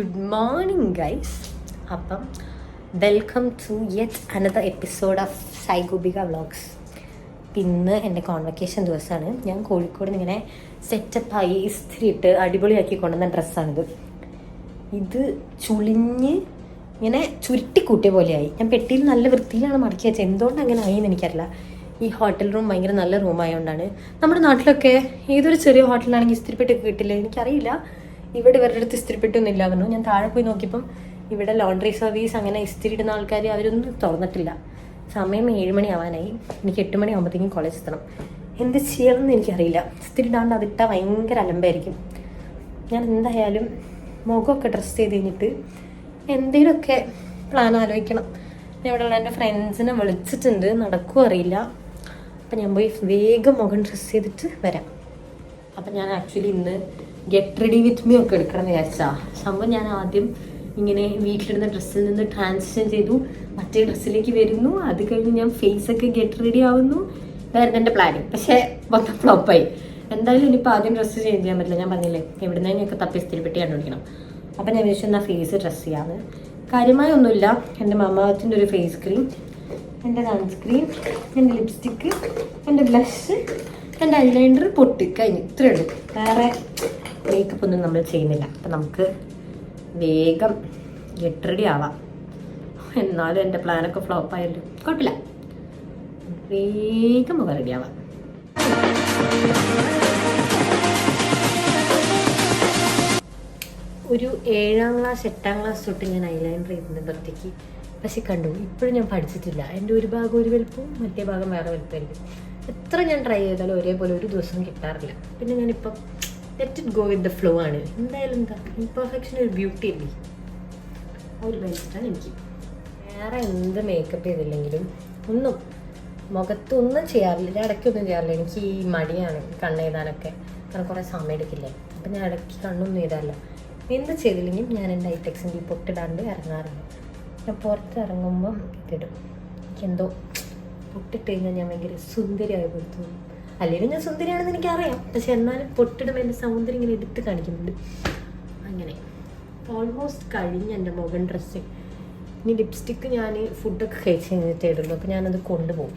Good morning guys. അപ്പം welcome to yet another episode of Sai Gopika vlogs. ഇന്ന് എൻ്റെ convocation ദിവസമാണ്. ഞാൻ കോഴിക്കോട് നിന്ന് ഇങ്ങനെ സെറ്റപ്പായി ഇസ്തിരിയിട്ട് അടിപൊളിയാക്കി കൊണ്ടുവന്ന ഡ്രസ്സാണിത്. ഇത് ചുളിഞ്ഞ് ഇങ്ങനെ ചുരുട്ടിക്കൂട്ടിയ പോലെയായി. ഞാൻ പെട്ടിയിൽ നല്ല വൃത്തിയിലാണ് മടക്കി വെച്ചത്. എന്തുകൊണ്ട് അങ്ങനെ ആയി എന്ന് എനിക്കറിയില്ല. ഈ ഹോട്ടൽ റൂം ഭയങ്കര നല്ല റൂമായതുകൊണ്ടാണ്. നമ്മുടെ നാട്ടിലൊക്കെ ഏതൊരു ചെറിയ ഹോട്ടലിലാണെങ്കിൽ ഇസ്തിരിപ്പെട്ടൊക്കെ കിട്ടില്ല. എനിക്കറിയില്ല ഇവിടെ ഇവരുടെ അടുത്ത് ഇസ്തിരിപ്പെട്ടൊന്നും ഇല്ല പറഞ്ഞു. ഞാൻ താഴെ പോയി നോക്കിയപ്പം ഇവിടെ ലോണ്ടറി സർവീസ് അങ്ങനെ ഇസ്തിരി ഇടുന്ന ആൾക്കാർ അവരൊന്നും തുറന്നിട്ടില്ല. സമയം 7 മണി ആവാനായി. എനിക്ക് 8 മണി ആകുമ്പോഴത്തേക്കും കോളേജ് എത്തണം. എന്ത് ചെയ്യണമെന്ന് എനിക്കറിയില്ല. ഇസ്തിരി ഇടാണ്ട് അതിട്ടാൽ ഭയങ്കര അലമ്പായിരിക്കും. ഞാൻ എന്തായാലും മുഖമൊക്കെ ഡ്രസ്സ് ചെയ്ത് കഴിഞ്ഞിട്ട് എന്തെങ്കിലുമൊക്കെ പ്ലാൻ ആലോചിക്കണം. ഇവിടെയുള്ള എൻ്റെ ഫ്രണ്ട്സിനെ വിളിച്ചിട്ടുണ്ട്, നടക്കുമോ അറിയില്ല. അപ്പം ഞാൻ പോയി വേഗം മുഖം ഡ്രസ്സ് ചെയ്തിട്ട് വരാം. അപ്പം ഞാൻ ആക്ച്വലി ഇന്ന് ഗെറ്റ് റെഡി വിത്ത് മീ ഒക്കെ എടുക്കണം എന്ന് വിചാരിച്ചാ. സംഭവം ഞാൻ ആദ്യം ഇങ്ങനെ വീട്ടിലിടുന്ന ഡ്രസ്സിൽ നിന്ന് ട്രാൻസിഷൻ ചെയ്തു, മറ്റേ ഡ്രസ്സിലേക്ക് വരുന്നു. അത് കഴിഞ്ഞ് ഞാൻ ഫേസൊക്കെ ഗെറ്റ് റെഡി ആവുന്നു. ഇതായിരുന്നു എൻ്റെ പ്ലാനിങ്. പക്ഷേ മൊത്തം ഫ്ലോപ്പായി. എന്തായാലും ഇനിയിപ്പോൾ ആദ്യം ഡ്രസ്സ് ചേഞ്ച് ചെയ്യാൻ പറ്റില്ല. ഞാൻ പറഞ്ഞില്ലേ എവിടുന്നതിനൊക്കെ തപ്പി സ്ഥിരപ്പെട്ടി കണ്ടുപിടിക്കണം. അപ്പം ഞാൻ വിചാരിച്ചു എന്നാൽ ഫേസ് ഡ്രസ്സ് ചെയ്യാമെന്ന്. കാര്യമായ ഒന്നുമില്ല. എൻ്റെ മമാത്തിൻ്റെ ഒരു ഫേസ് ക്രീം, എൻ്റെ സൺസ്ക്രീൻ, എൻ്റെ ലിപ്സ്റ്റിക്ക്, എൻ്റെ ബ്ലഷ്, എൻ്റെ ഐലൈനർ, പൊട്ട് കഴിഞ്ഞു. ഇത്രയേ ഉള്ളൂ. വേറെ മേക്കപ്പ് ഒന്നും നമ്മൾ ചെയ്യുന്നില്ല. അപ്പം നമുക്ക് വേഗം ഗെറ്റ് റെഡി ആവാം. എന്നാലും എൻ്റെ പ്ലാനൊക്കെ ഫ്ലോപ്പ് ആയല്ലോ, കുഴപ്പമില്ല. വേഗം മുഖം റെഡി ആവാം. ഒരു 7ാം ക്ലാസ് 8ാം ക്ലാസ് തൊട്ട് ഞാൻ ഐലൈനർ ചെയ്യുന്നുണ്ട് ഒറ്റയ്ക്ക്. പക്ഷെ കണ്ടു ഇപ്പോഴും ഞാൻ പഠിച്ചിട്ടില്ല. എൻ്റെ ഒരു ഭാഗം ഒരു വലുപ്പവും മറ്റേ ഭാഗം വേറെ വലുപ്പമായിരിക്കും. എത്ര ഞാൻ ട്രൈ ചെയ്താലും ഒരേപോലെ ഒരു ദിവസം കിട്ടാറില്ല. പിന്നെ ഞാനിപ്പം let it go with the flow ആണ്. എന്തായാലും എന്താ ഇംപെർഫെക്ഷൻ ഒരു ബ്യൂട്ടി അല്ലേ. ആ ഒരു ബെസ്റ്റാണ് എനിക്ക്. വേറെ എന്ത് മേക്കപ്പ് ചെയ്തില്ലെങ്കിലും ഒന്നും മുഖത്തൊന്നും ചെയ്യാറില്ല. ഞാൻ ഇടയ്ക്കൊന്നും ചെയ്യാറില്ല. എനിക്ക് ഈ മടിയാണ് കണ്ണെഴുതാനൊക്കെ. കാരണം കുറേ സമയം എടുക്കില്ലേ. അപ്പം ഞാൻ ഇടയ്ക്ക് കണ്ണൊന്നും ചെയ്താറില്ല. എന്ത് ചെയ്തില്ലെങ്കിലും ഞാൻ എൻ്റെ ഐടെക്സിൻ്റെ ഈ പൊട്ടിടാണ്ട് ഇറങ്ങാറുണ്ട്. ഞാൻ പുറത്തിറങ്ങുമ്പം ഇതിടും. എനിക്കെന്തോ പൊട്ടിട്ട് കഴിഞ്ഞാൽ ഞാൻ ഭയങ്കര സുന്ദരിയായി കൊടുത്തു. അല്ലെങ്കിൽ ഞാൻ സുന്ദരിയാണെന്ന് എനിക്കറിയാം. പക്ഷെ എന്നാലും പൊട്ടിടുമ്പോൾ എൻ്റെ സൗന്ദര്യം ഇങ്ങനെ എടുത്ത് കാണിക്കുന്നുണ്ട്. അങ്ങനെ ഓൾമോസ്റ്റ് കഴിഞ്ഞ് എൻ്റെ മുഖം ഡ്രസ്സ്. ഇനി ലിപ്സ്റ്റിക്ക് ഞാൻ ഫുഡൊക്കെ കഴിച്ച് കഴിഞ്ഞിട്ട് ഇടുള്ളൂ. അപ്പോൾ ഞാനത് കൊണ്ടുപോകും.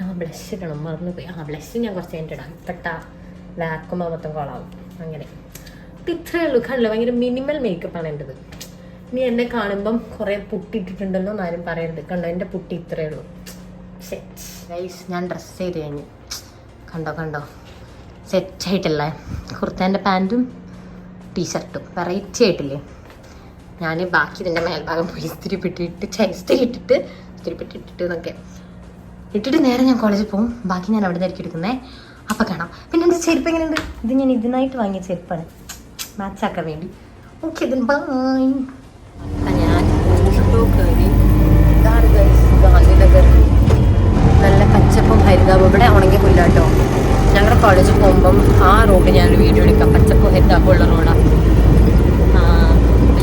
ആ ബ്ലഷ് ഇടണം, മറന്നു പോയി. ബ്ലഷ് ഞാൻ കുറച്ച് കഴിഞ്ഞിട്ട് ഇടാം. ഇപ്പട്ടാ വാക്കുമ്പോൾ മൊത്തം കോളാവും. അങ്ങനെ അപ്പം ഇത്രയേ ഉള്ളൂ. കാണില്ല, ഭയങ്കര മിനിമൽ മേക്കപ്പാണ് എൻ്റെത്. ഇനി എന്നെ കാണുമ്പം കുറേ പുട്ടിട്ടിട്ടുണ്ടല്ലോ എന്നാരും പറയരുത്. കണ്ടോ എൻ്റെ പുട്ടി ഇത്രയേ ഉള്ളൂ. ഗൈസ് ഞാൻ ഡ്രസ്സ് ചെയ്ത് കഴിഞ്ഞു. കണ്ടോ സെറ്റായിട്ടല്ലേ. കുർത്തേൻ്റെ പാൻറ്റും ടീഷർട്ടും വെറൈറ്റി ആയിട്ടില്ലേ. ഞാൻ ബാക്കി ഇതിൻ്റെ മേൽഭാഗം പോയി ഇസ്തിരിപ്പെട്ടിട്ട് എന്നൊക്കെ ഇട്ടിട്ട് നേരെ ഞാൻ കോളേജിൽ പോകും. ബാക്കി ഞാൻ അവിടെ നിന്നായിരിക്കും എടുക്കുന്നത്. അപ്പം കാണാം. പിന്നെ എൻ്റെ ചെരുപ്പ് എങ്ങനെയുണ്ട്? ഇത് ഞാൻ ഇതിനായിട്ട് വാങ്ങിയ ചെരുപ്പാണ്, മാച്ചാക്കാൻ വേണ്ടി. Okay then bye. ഞാൻ ഓട്ടോ കയറി. ഇതാണ് ഗാന്ധിനഗർ. നല്ല പച്ചപ്പും ഹരിതാപും. ഇവിടെ ഉണങ്ങിയ പുല്ലാട്ടോ. ഞങ്ങളുടെ കോളേജിൽ പോകുമ്പം ആ റോഡ് ഞാനൊരു വീഡിയോ എടുക്കാം. പച്ചപ്പും ഹരിതാപും ഉള്ള റോഡാണ്.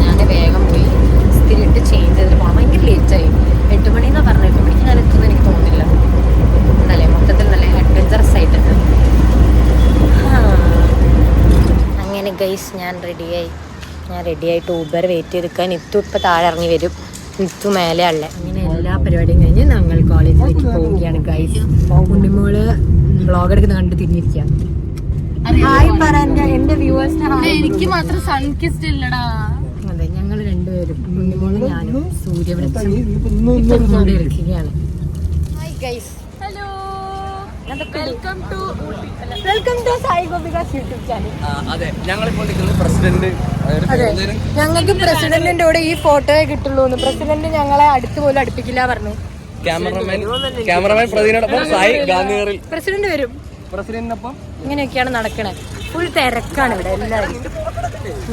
ഞാൻ വേഗം പോയി ഇസ്തിരിയിട്ട് ചേഞ്ച് ചെയ്തിട്ട് പോകണം. ഭയങ്കര ലേറ്റായി. 8 മണിന്നാണ് പറഞ്ഞത്. 8 മണിക്ക് ഞാൻ എത്തുമെന്ന് എനിക്ക് തോന്നുന്നില്ല. എന്നല്ലേ മൊത്തത്തിൽ നല്ല അഡ്വഞ്ചറസ് ആയിട്ടുണ്ട്. അങ്ങനെ ഗൈസ് ഞാൻ റെഡിയായിട്ട് ഊബർ വെയിറ്റ് ചെയ്തിരിക്കാൻ. നിത്തു ഇപ്പം താഴെ ഇറങ്ങി വരും. നിത്തു മേലെ അല്ലേ. അങ്ങനെ എല്ലാ പരിപാടിയും കഴിഞ്ഞ് ഞങ്ങൾ കോളേജിലേക്ക് പോവുകയാണ് ഗൈസ്. ഉണ്ണിമോള് വ്ളോഗ് എടുക്കുന്ന കണ്ട് തിരിഞ്ഞിരിക്കുക. ഹായ് പറയാൻ എന്റെ വ്യൂവേഴ്സിന്. എനിക്ക് മാത്രം സൺകിസ്റ്റ് ഇല്ലടാ. അതെ, ഞങ്ങൾ രണ്ടുപേരും ഉണ്ണിമോളും ഞാനും സൂര്യവെളിച്ചം hi guys. Hello, welcome to Sai Gopika's YouTube channel. അതെ, ഞങ്ങളിപ്പോൾ നിൽക്കുന്നത് പ്രസിഡന്റ്. അതെ, ഞങ്ങൾക്ക് പ്രസിഡന്റിന്റെ കൂടെ ഈ ഫോട്ടോയെ കിട്ടുള്ളൂ. പ്രസിഡന്റ് ഞങ്ങളെ അടുത്ത് പോലും അടുപ്പിക്കില്ല പറഞ്ഞു. ക്യാമറമാൻ പ്രതിനോടൊപ്പം സായി ഗാന്ധിനഗറിൽ പ്രസിഡന്റ് വരും. പ്രസിഡന്റിനൊപ്പം ഇങ്ങനെയൊക്കെയാണ് നടക്കണേ. ഫുൾ തിരക്കാണ് ഇവിടെ. എല്ലാവരും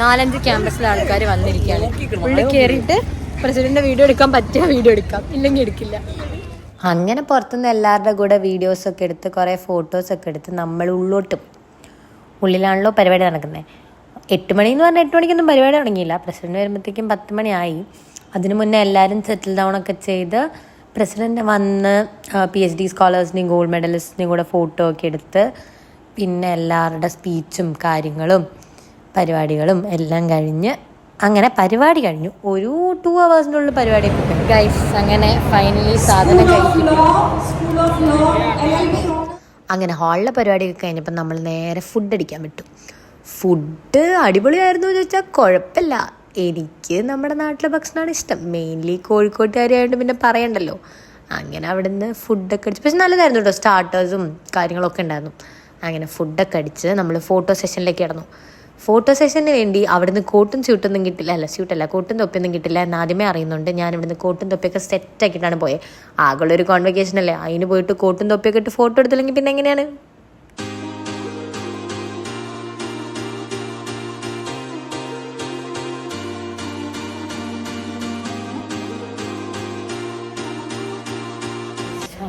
4-5 ക്യാമ്പസിലെ ആൾക്കാർ വന്നിരിക്കുകയാണ്. ഉള്ളിൽ കയറിയിട്ട് പ്രസിഡന്റ് വീഡിയോ എടുക്കാൻ പറ്റിയ വീഡിയോ എടുക്കാം, ഇല്ലെങ്കിൽ എടുക്കില്ല. അങ്ങനെ പുറത്തുനിന്ന് എല്ലാവരുടെ കൂടെ വീഡിയോസൊക്കെ എടുത്ത് കുറേ ഫോട്ടോസൊക്കെ എടുത്ത് നമ്മൾ ഉള്ളിലാണല്ലോ പരിപാടി നടക്കുന്നത്. 8 മണി എന്ന് പറഞ്ഞാൽ 8 മണിക്കൊന്നും പരിപാടി തുടങ്ങിയില്ല. പ്രസിഡന്റ് വരുമ്പോഴത്തേക്കും 10 മണിയായി. അതിനു മുന്നേ എല്ലാവരും സെറ്റിൽ ഡൗൺ ഒക്കെ ചെയ്ത് പ്രസിഡന്റ് വന്ന് PhD സ്കോളേഴ്സിനെയും ഗോൾഡ് മെഡലിസ്റ്റിനെയും കൂടെ ഫോട്ടോ ഒക്കെ എടുത്ത് പിന്നെ എല്ലാവരുടെ സ്പീച്ചും കാര്യങ്ങളും പരിപാടികളും എല്ലാം കഴിഞ്ഞ് അങ്ങനെ പരിപാടി കഴിഞ്ഞു. ഒരു 2 hours പരിപാടിയൊക്കെ കഴിഞ്ഞു ഗൈസ്. അങ്ങനെ ഫൈനലി സാധനം കഴിക്കും. അങ്ങനെ ഹാളിലെ പരിപാടിയൊക്കെ കഴിഞ്ഞപ്പോൾ നമ്മൾ നേരെ ഫുഡ് അടിക്കാൻ വിട്ടു. ഫുഡ് അടിപൊളിയായിരുന്നു എന്ന് ചോദിച്ചാൽ കുഴപ്പമില്ല. എനിക്ക് നമ്മുടെ നാട്ടിലെ ഭക്ഷണമാണ് ഇഷ്ടം. മെയിൻലി കോഴിക്കോട്ടുകാരിയായതുകൊണ്ട് പിന്നെ പറയണ്ടല്ലോ. അങ്ങനെ അവിടുന്ന് ഫുഡൊക്കെ അടിച്ച്, പക്ഷെ നല്ലതായിരുന്നു കേട്ടോ. സ്റ്റാർട്ടേഴ്സും കാര്യങ്ങളൊക്കെ ഉണ്ടായിരുന്നു. അങ്ങനെ ഫുഡൊക്കെ അടിച്ച് നമ്മൾ ഫോട്ടോ സെഷനിലേക്ക് കിടന്നു. ഫോട്ടോ സെഷന് വേണ്ടി അവിടുന്ന് കോട്ടും സ്യൂട്ടൊന്നും കിട്ടില്ല. സ്യൂട്ടല്ല, കോട്ടും തൊപ്പിയൊന്നും കിട്ടില്ല എന്ന് ആദ്യമേ അറിയുന്നുണ്ട്. ഞാൻ ഇവിടുന്ന് കോട്ടും തൊപ്പിയൊക്കെ സെറ്റാക്കിയിട്ടാണ് പോയത്. ആകെയുള്ളൊരു കോൺവെക്കേഷൻ അല്ലേ, അതിന് പോയിട്ട് കോട്ടും തൊപ്പിയൊക്കെ ഇട്ട് ഫോട്ടോ എടുത്തില്ലെങ്കിൽ പിന്നെ എങ്ങനെയാണ്?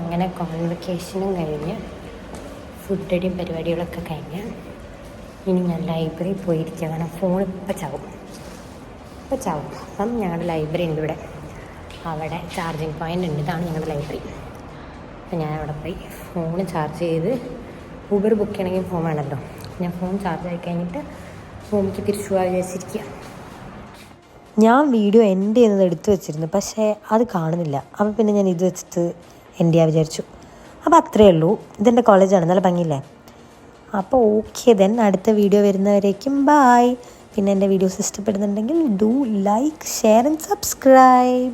അങ്ങനെ കോൺവെക്കേഷനും കഴിഞ്ഞ് ഫുഡടിയും പരിപാടികളൊക്കെ കഴിഞ്ഞ് ഇനി ഞാൻ ലൈബ്രറിയിൽ പോയിരിക്കുക. കാരണം ഫോൺ ഇപ്പം ചാവും. അപ്പം ഞങ്ങളുടെ ലൈബ്രറി ഉണ്ട് ഇവിടെ. അവിടെ ചാർജിങ് പോയിൻ്റ് ഉണ്ട്. ഇതാണ് ഞങ്ങളുടെ ലൈബ്രറി. അപ്പം ഞാൻ അവിടെ പോയി ഫോൺ ചാർജ് ചെയ്ത്, ഊബർ ബുക്ക് ചെയ്യണമെങ്കിൽ ഫോൺ വേണമല്ലോ. ഞാൻ ഫോൺ ചാർജ് ആയി കഴിഞ്ഞിട്ട് റൂമിലേക്ക് തിരിച്ചു പോകാൻ വിചാരിച്ചിരിക്കുക. ഞാൻ വീഡിയോ എൻഡ് ചെയ്യുന്നത് എടുത്തു വെച്ചിരുന്നു, പക്ഷേ അത് കാണുന്നില്ല. അപ്പോൾ പിന്നെ ഞാൻ ഇത് വെച്ചിട്ട് എൻഡ് ചെയ്യാൻ വിചാരിച്ചു. അപ്പോൾ അത്രയേ ഉള്ളൂ. ഇതെൻ്റെ കോളേജാണ്, നല്ല ഭംഗിയില്ലേ? അപ്പോൾ ഓക്കെ ദെൻ, അടുത്ത വീഡിയോ വരുന്നവരേക്കും ബായ്. പിന്നെ എൻ്റെ വീഡിയോസ് ഇഷ്ടപ്പെടുന്നുണ്ടെങ്കിൽ do like, share and subscribe.